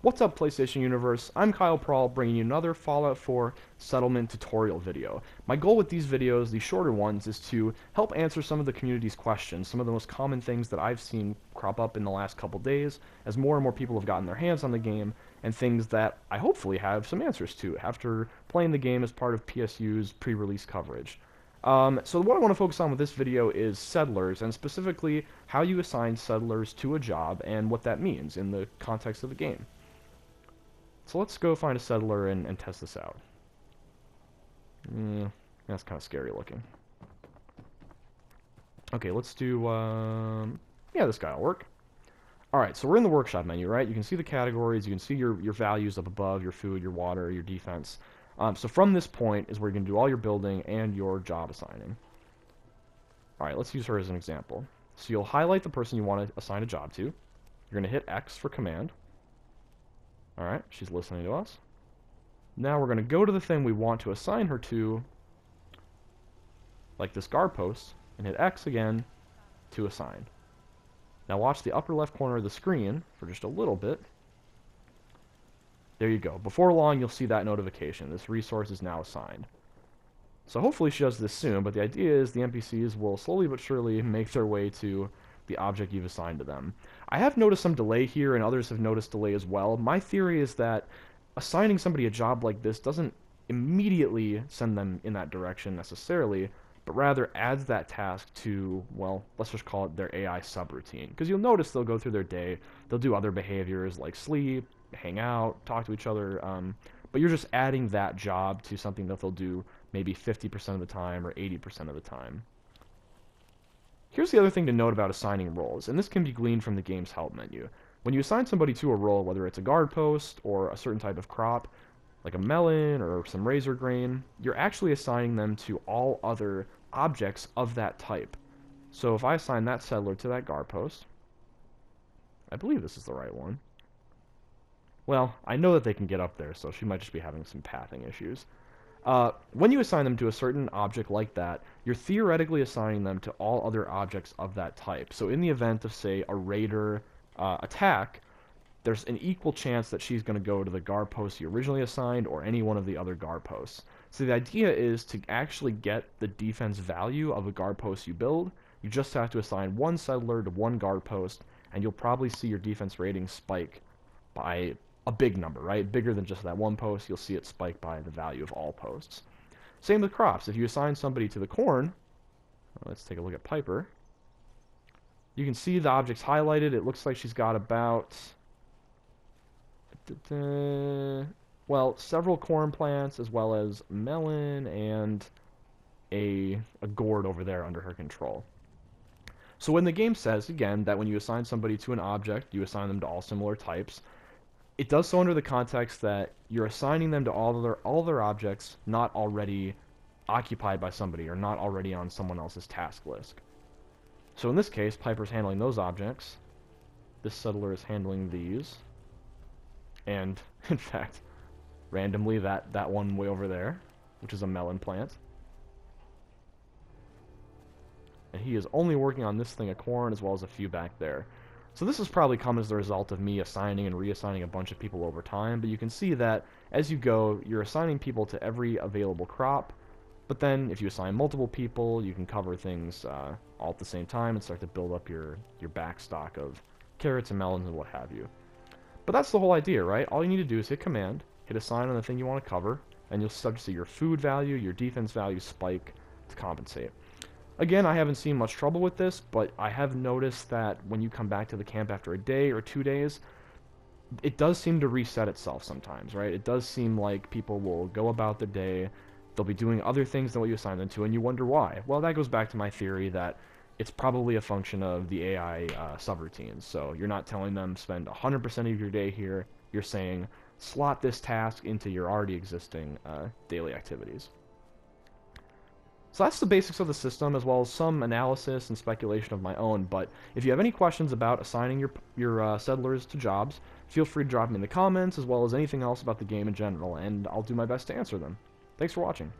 What's up, PlayStation Universe? I'm Kyle Prawl, bringing you another Fallout 4 settlement tutorial video. My goal with these videos, these shorter ones, is to help answer some of the community's questions, some of the most common things that I've seen crop up in the last couple days, as more and more people have gotten their hands on the game, and things that I hopefully have some answers to after playing the game as part of PSU's pre-release coverage. So what I want to focus on with this video is settlers, and specifically how you assign settlers to a job and what that means in the context of the game. So let's go find a settler and test this out. That's kind of scary looking. Okay, let's do, yeah, this guy will work. Alright, so we're in the workshop menu, right? You can see the categories, you can see your values up above, your food, your water, your defense. So from this point is where you're going to do all your building and your job assigning. Alright, let's use her as an example. So you'll highlight the person you want to assign a job to. You're going to hit X for command. Alright, she's listening to us. Now we're going to go to the thing we want to assign her to, like this guard post, and hit X again to assign. Now watch the upper left corner of the screen for just a little bit. There you go. Before long, you'll see that notification. This resource is now assigned. So hopefully she does this soon, but the idea is the NPCs will slowly but surely make their way to the object you've assigned to them. I have noticed some delay here, and others have noticed delay as well. My theory is that assigning somebody a job like this doesn't immediately send them in that direction necessarily, but rather adds that task to, well, let's just call it their AI subroutine. Because you'll notice they'll go through their day, they'll do other behaviors like sleep, hang out, talk to each other, but you're just adding that job to something that they'll do maybe 50% of the time or 80% of the time. Here's the other thing to note about assigning roles, and this can be gleaned from the game's help menu. When you assign somebody to a role, whether it's a guard post or a certain type of crop, like a melon or some razor grain, you're actually assigning them to all other objects of that type. So if I assign that settler to that guard post, I believe this is the right one. Well, I know that they can get up there, so she might just be having some pathing issues. When you assign them to a certain object like that, you're theoretically assigning them to all other objects of that type. So in the event of, say, a raider attack, there's an equal chance that she's going to go to the guard post you originally assigned or any one of the other guard posts. So the idea is to actually get the defense value of a guard post you build, you just have to assign one settler to one guard post, and you'll probably see your defense rating spike by a big number, right? Bigger than just that one post, you'll see it spike by the value of all posts. Same with crops. If you assign somebody to the corn, let's take a look at Piper. You can see the objects highlighted. It looks like she's got about, well, several corn plants as well as melon and a gourd over there under her control. So when the game says, again, that when you assign somebody to an object, you assign them to all similar types, it does so under the context that you're assigning them to all their objects not already occupied by somebody or not already on someone else's task list. So in this case, Piper's handling those objects. This settler is handling these. And, in fact, randomly that one way over there, which is a melon plant. And he is only working on this thing of corn as well as a few back there. So this has probably come as the result of me assigning and reassigning a bunch of people over time, but you can see that as you go, you're assigning people to every available crop, but then if you assign multiple people, you can cover things all at the same time and start to build up your back stock of carrots and melons and what have you. But that's the whole idea, right? All you need to do is hit command, hit assign on the thing you want to cover, and you'll start to see your food value, your defense value spike to compensate. Again, I haven't seen much trouble with this, but I have noticed that when you come back to the camp after a day or 2 days, it does seem to reset itself sometimes, right? It does seem like people will go about their day, they'll be doing other things than what you assign them to, and you wonder why. Well, that goes back to my theory that it's probably a function of the AI subroutines. So you're not telling them spend 100% of your day here, you're saying slot this task into your already existing daily activities. So that's the basics of the system, as well as some analysis and speculation of my own, but if you have any questions about assigning your settlers to jobs, feel free to drop them in the comments, as well as anything else about the game in general, and I'll do my best to answer them. Thanks for watching.